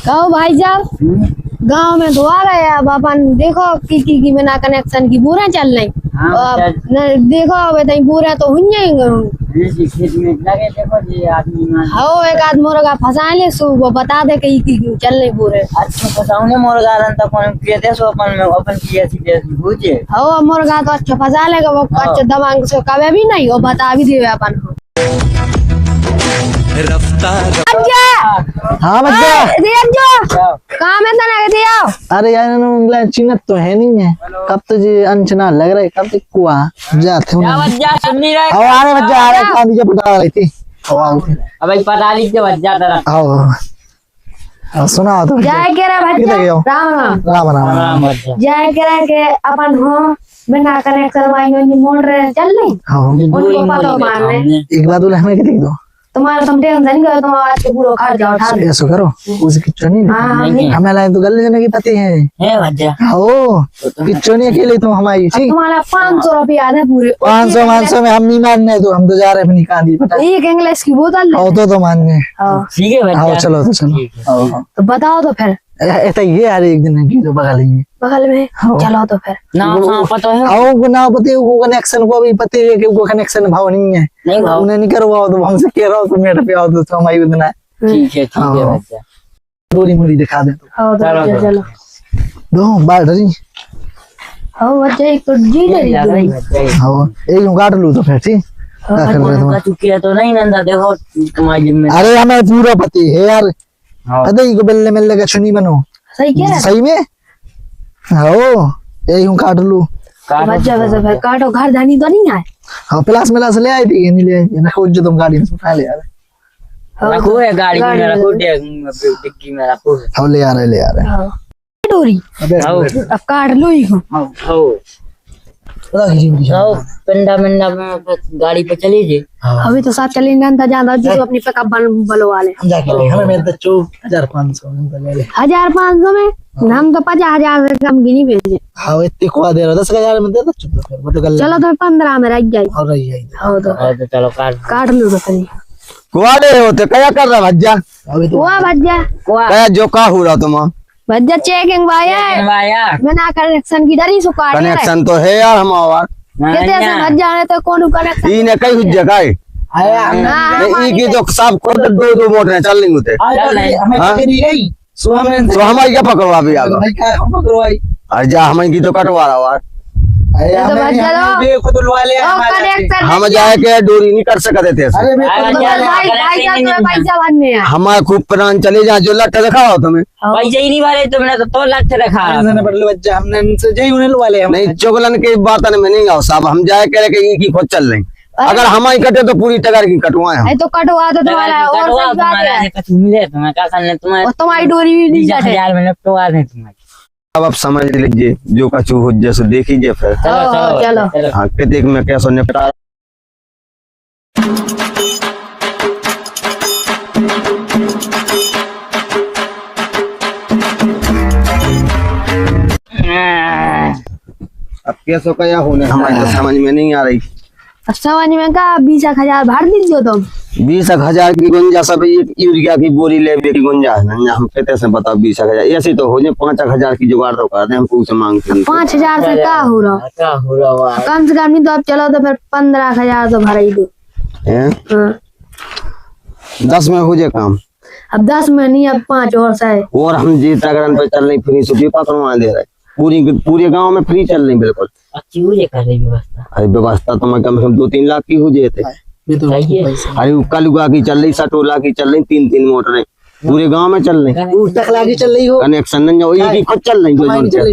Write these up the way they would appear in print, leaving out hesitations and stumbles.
कहो भाई साहब गांव में तो आ रहे अब अपन देखो की बिना कनेक्शन की पूरा चल रही देखो अब पूरा तो हुई हो एक आध मुर्गा फंसा ले सो वो बता दे की चल रही पूरे अच्छा फंसाऊंगे मुर्गा रन तो कौन कहते सो अपन की ऐसी पूछे हो मुर्गा तो अच्छा फंसा लेगा वो अच्छा दवांग से कभी भी नहीं वो बता भी दे अपन को हाँ बच्चा कहाँ में तना दिया अरे यार इंग्लैंड चिन्ह तो है नहीं है कब तो जी अनचना लग रहा है कब तक कुआ जाते हैं अरे बच्चा आ रहा है खाने के पता रही थी अब पता लीजिए बच्चा तेरा आओ सुना तो जाए के रे बच्चा राम राम जाए के अपन हो बिना कनेक्शन वाइनो नहीं मोड़ रहे चल नहीं उनको पता मारने एक बात बोले हमें देख दो तुम्हारा तुम टेंशन करो तुम आज के पूरा खा जाओ उठा ऐसा करो उसे किच्चो नहीं हमें लाइन तो गले जने की पति है बच्चा ओ किच्चो नहीं अकेले तुम हमारी ठीक तुम्हारा 500 रुपया है पूरे 500 में हम नहीं मानने तो हम तो जा रहे हैं अपनी कांदी पता एक इंग्लिश की बोतल आओ तो मान गए ठीक है बच्चा आओ चलो तो चलो तो बताओ तो फिर ऐसा ये यार एक दिन की तो बगल ही बगल में चलो तो फिर ना पता है आओ को ना पते को कनेक्शन को भी पते है कि वो कनेक्शन भाव नहीं है नहीं भाव उन्हें नहीं करवाओ तो हमसे कह रहा हो तो मेरे पे आओ तो हमारी उतना ठीक है बच्चा डोरी मुड़ी दिखा दे आओ तो चलो दो बार डरी आओ बच्चा एक तो जी डरी आओ एक काट लूं तो फिर ठीक क्या कर रहे तुम चुकी तो नहीं नंदा देखो तुम्हारी जिम्मेदारी अरे हमें पूरा पति है यार पता ही को बल्ले मिलने का चुनी बनो सही कह रहा सही में आओ यही हूँ काट लूं बच्चा वैसे फिर काटो घर जानी तो नहीं आए हाँ प्लास मिला से ले आई थी नहीं ले आई रखो जो तुम गाड़ी में उठा ले यार रखो है गाड़ी में रखो डिक्की में रखो हाँ ले आ रहे डोरी अब काट लो ही को पिंडा मिंडा में गाड़ी पे चली जी अभी तो साथ चलेंगे अंदर ज्यादा जो अपनी पिकअप बलो वाले हम जाके हमें मेरे तो 1500 ले ले 1500 में हम तो 50,000 से कम की नहीं भेजे हाँ इतने को दे रहा 10,000 में दे दो चुप फिर वो तो गल चलो तो 15 में रह जाए और रही है हो तो चलो काट लो तो फिर कुआड़े होते क्या कर रहा भज्जा अभी तो हुआ भज्जा क्या जो का हो रहा तुम भज्जा चेकिंग वाया बिना कनेक्शन की डरी सुकाट कनेक्शन तो है यार हम आवाज कहते हैं भज्जा ने तो कौन कनेक्शन ई ने कई जगह है ई की तो सब को दो मोटर चल नहीं होते हमें सो हमारी क्या पकड़वा भी आगा हम पकड़वाई अरे जा हमारी की तो कटवा रहा यार हम जाए के डोरी नहीं कर सकते थे हमारे खूब प्राण चले जा जो लट दिखाओ तुम्हें पैसे ही नहीं वाले तुमने तो लट रखा बच्चा हमने नहीं चोगलन के बात में नहीं आओ साहब हम जाए के खुद चल रहे अगर हमारी कटे तो पूरी टगर की कटवाए तो कटवा तो तुम्हारी डोरी भी नहीं तुम्हारी अब आप समझ लीजिए जो कछु हो जैसे देख लीजिए फिर चलो हाँ देख में कैसा निपटा अब कैसा क्या होने हमारे तो समझ में नहीं आ रही समझ में का 20,000 भर दीजिए तुम 20,000 की गुंजा सब एक यूरिया की बोरी ले की गुंजा है हम कहते से बताओ 20,000 ऐसे तो हो जाए 5,000 की जुगाड़ तो कर दे हम पूछ मांगते 5,000 से क्या हो रहा कम से कम नहीं तो अब चलो तो फिर 15,000 तो भर ही दो 10 में हो जाए काम अब 10 में नहीं अब 5 और से और हम जी तगड़न पे चल रही फ्री सुबह पकड़वा दे रहे पूरे गांव में फ्री चल रही बिल्कुल अच्छी हो जाए कर रही व्यवस्था अरे व्यवस्था तो मैं कम से कम 2-3 लाख की हो जाते अरे कलुआ की चल रही सटोला की चल रही 3-3 मोटरें पूरे गांव में चल रही टकला की चल रही हो कनेक्शन नहीं हो ये खुद चल रही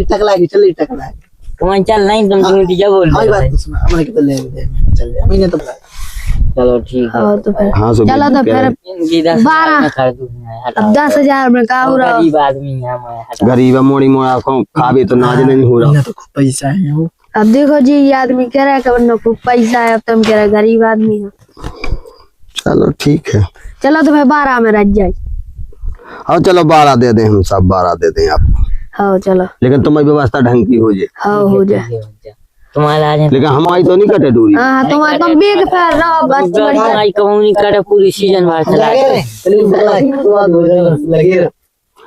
टकला की चल रही तुम्हारी चल नहीं तुम जब बोल चलो ठीक है तो फिर हाँ चलो तो फिर 10,000 में का हो रहा गरीब आदमी है गरीब मोड़ी मोड़ा को खावे तो नाज नहीं हो रहा तो पैसा है वो अब देखो जी ये आदमी कह रहा है कि खूब पैसा है अब तुम कह रहे गरीब आदमी है चलो ठीक है चलो तो फिर 12 में रह जाए हाँ चलो 12 दे दें हम सब 12 दे दें आपको हाँ चलो लेकिन तुम्हारी व्यवस्था ढंग की हो जाए हाँ हो जाए तुम्हारा लेकिन हमारी तो नहीं कटे दूरी हाँ तुम्हारे तुम बेग फिर रहो बस तुम्हारी कमाई करे पूरी सीजन भर चला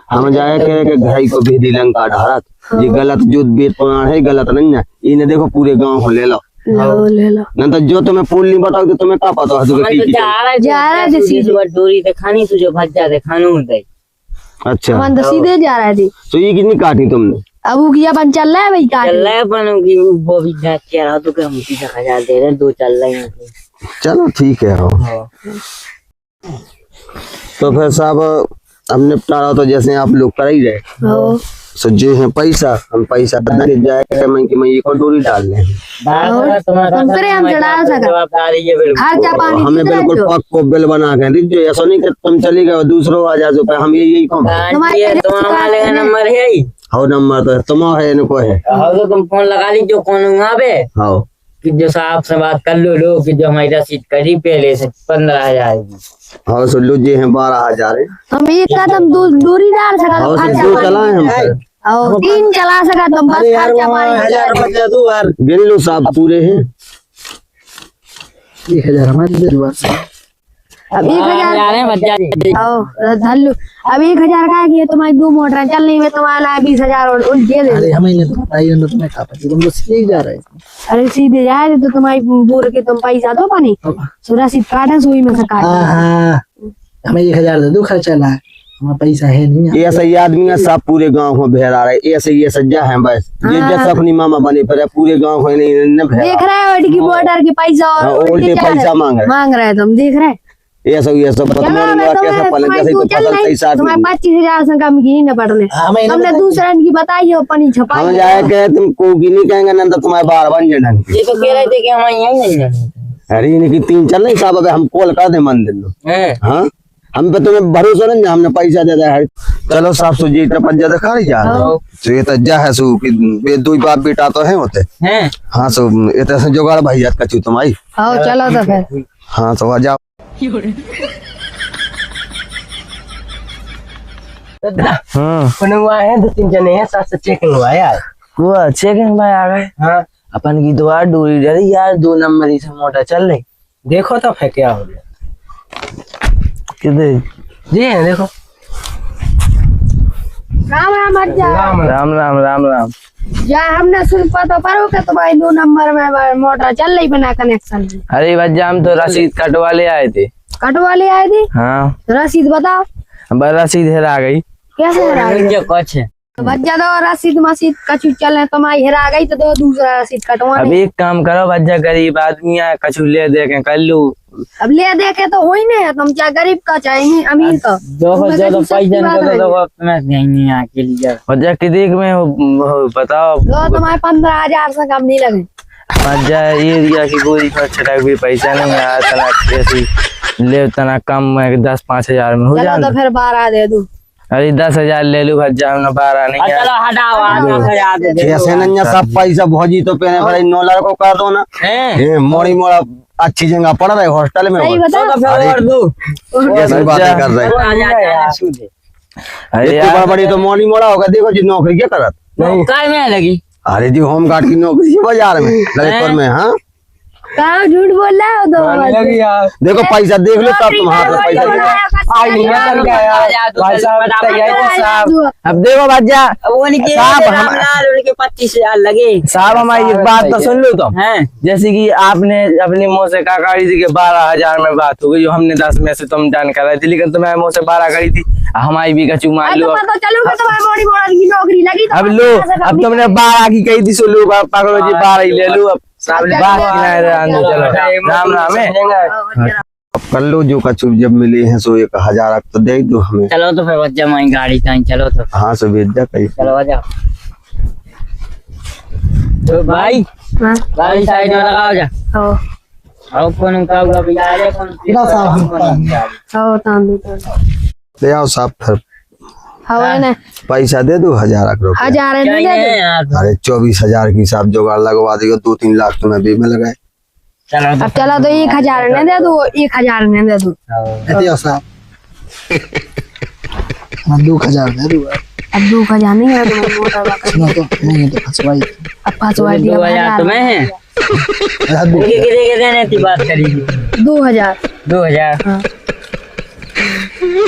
हम जाए कह के घाई को भेदी लंका ढारत ये गलत जो वेद पुराण है गलत नहीं है इन्हें देखो पूरे गांव को ले लो ले लो नहीं तो जो तुम्हें पुल नहीं बताओ तो तुम्हें क्या पता है तुम्हें की जा रहा है सीधे डोरी ते खानी तुझे भज्जा दे खानू दे। अच्छा मन तो सीधे जा रहा थी तो ये कितनी काटी तुमने अब वो किया बन चल रहा है भाई काट चल रहा है अपन की वो भी जांच कह रहा तो हम 30,000 दे रहे 2 चल रहे हैं। चलो ठीक है हो तो फिर साहब हम निपटारा तो जैसे आप लोग कर ही रहे सो जो है पैसा हम पैसा दे जाए मैं कि मैं एक और डोरी डाल लें हम करे हम चढ़ा सका खर्चा पानी हमें बिल्कुल पक को बिल बना के दी जो ऐसा नहीं कि तुम चली गए दूसरों आ जा रुपए हम यही कम तुम्हारे नंबर है ही हो नंबर तो तुम्हारा है इनको है तो तुम फोन लगा ली जो कौन वहाँ पे हाँ कि जो साहब से बात कर लो कि जो हमारी रसीद करी पहले से 15,000 की। हाँ सो लो जी हैं 12,000 हम एक कदम दूरी डाल सका हाँ सो दो चलाए हम फिर और 3 चला सका तुम बस खर्चा पानी गिन लो साहब पूरे हैं 1,000 हमारी जरूरत से अब 1,000 धल्लू अब 1,000 का है तुम्हारी 2 मोटर चल नहीं में तुम्हारा 20,000 और उल्टे दे अरे हमें नहीं तो बताइए ना तुम्हें कहा पता तुम तो सीधे जा रहे हैं। अरे सीधे जाए तो तुम्हारी बोल के तुम पैसा दो पानी सुरा सीट काटे सुई में से काट हाँ हमें 1,000 दे दो खर्चा ला हमारा पैसा है नहीं। ऐसा ही आदमी है सब पूरे गांव में बहरा रहे ऐसे ये सज्जा है बस ये जैसा अपनी मामा बने पर पूरे गांव को नहीं देख रहे हो की बॉर्डर की पैसा और उल्टे पैसा मांग रहे तुम देख रहे ऐसा कैसा पलंग जैसे तो फसल सही साथ तुम्हारे 25,000 से कम की नहीं पड़ रहे हमने दूसरा की बताई हो पानी छपाई हम जाए के तुम को की नहीं कहेंगे ना तो तुम्हारे बार बन जाए ये तो कह रहे थे कि हम यहीं नहीं है। अरे इनकी 3 चल नहीं साहब अब हम कॉल कर दे मंदिर लो हाँ हम पे तुम्हें भरोसा नहीं हमने पैसा दे दिया है चलो साहब सो जी तो पंजा दिखा रही जा तो ये तो जा है सो कि बे दो बाप बेटा तो है होते हैं हाँ सो ये तो जुगाड़ भैया कचू तुम आई आओ चलो तो फिर हाँ तो आ जाओ हुआ है 2-3 जने हैं साथ से चेकिंग हुआ यार वो चेकिंग भाई आ गए। हाँ अपन की दुआ डोरी डरी यार 2 नंबर ही से मोटर चल रही देखो तो फिर क्या हो गया किधर जी है देखो राम राम अच्छा राम राम राम राम या हमने सुन पता पारो के तुम्हारी 2 नंबर में मोटर चल रही बिना कनेक्शन। अरे भैया हम तो रसीद कटवा ले आए थे। कटवा ले आए थे हाँ रसीद बताओ रसीद हेरा गई कैसे हेरा गई कुछ है भज्जा दो रसीद मसीद कछु चल तुम्हारी हेरा गई तो दो दूसरा रसीद कटवा अब एक काम करो भज्जा गरीब आदमी है कछु ले दे के कर लू अब ले दे के तो हो ही नहीं तुम क्या गरीब का चाहिए अमीर का भज्जा की देख में बताओ तुम्हारे 15,000 से कम नहीं लगे भज्जा एरिया की गोरी पर छटा कोई पैसा नहीं है तना ऐसी ले तना कम 10-5 में हो जाए तो फिर 12 दे दूं। अरे 10,000 ले लू भज्जा हमने 12 नहीं चलो हटाओ ऐसे नहीं सब पैसा भौजी तो पहले भाई 9 लाख को कर दो ना मोड़ी मोड़ा अच्छी जगह पड़ रहे हॉस्टल में ऐसी बातें कर रहे अरे बड़ी तो मोड़ी मोड़ा होगा देखो जी नौकरी क्या करत काय में लगी अरे जी होम गार्ड की नौकरी है बाजार में ललितपुर में हाँ कहाँ झूठ बोल रहे हो तो देखो पैसा देख लो तब तुम हाथ में पैसा अब देखो भज्जा उनके 25,000 लगे साहब हमारी एक बात तो सुन लो तुम जैसे कि आपने अपने मुँह से कहा करी थी कि 12,000 में बात हो गई जो हमने 10 में से तुम जान कर रही थी लेकिन तुम्हें मुँह से 12 करी थी हमारी भी कचू मान लो अब लो अब तुमने 12 की कही थी सो लो पकड़ो जी 12 ही ले लो अब चलो राम राम है कर लो जो कचू जब मिले हैं सो 1,000 तो दे दो हमें चलो तो फिर बच्चा माई गाड़ी कहीं चलो तो हाँ सो भेज जा कहीं चलो आ जाओ तो भाई गाड़ी साइड में लगाओ जा आओ कौन का बिगाड़े कौन ले आओ साहब फिर पैसा दे दो 1,000 रुपए 1,000 नहीं दे अरे 24,000 की हिसाब जुगाड़ लगवा दियो 2-3 लाख तुम्हें भी में लगाए अब चला तो 1,000 नहीं दे दो 1,000 नहीं दे दो साहब 2,000 दे दो अब 2,000 नहीं है तो नहीं तो फंसवाई अब फंसवा दिया 2,000 तुम्हें है देने की बात करी 2,000 2,000 हाँ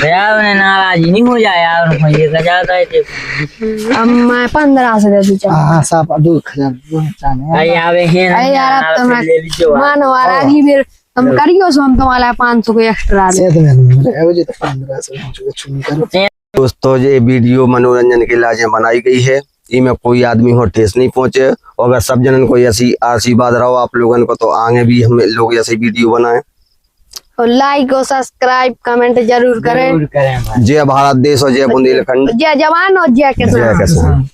यार उन्हें नाराजी नहीं हो जाए यार, ये जाता है अब मैं 15 से दे दूं चल। हाँ साहब 2000 चाने भाई आवे हैं अरे यार अब तो मैं ले लीजिए मानो यार अगली बार हम करियो सो हम तुम्हारा 500 को एक्स्ट्रा दे। से तो मैं वो जो 15 से जो छुनी करो। दोस्तों ये वीडियो मनोरंजन के लिए बनाई गई है, इनमें कोई आदमी हो ठेस नहीं पहुंचे। और अगर सब जनन को ऐसी आशीर्वाद रहो आप लोगों को, तो आगे भी हम लोग ऐसी वीडियो बनाएं। और लाइक और सब्सक्राइब कमेंट जरूर करें। जरूर करें भाई। जय भारत देश और जय बुंदेलखंड, जय जवान और जय किसान। जय किसान।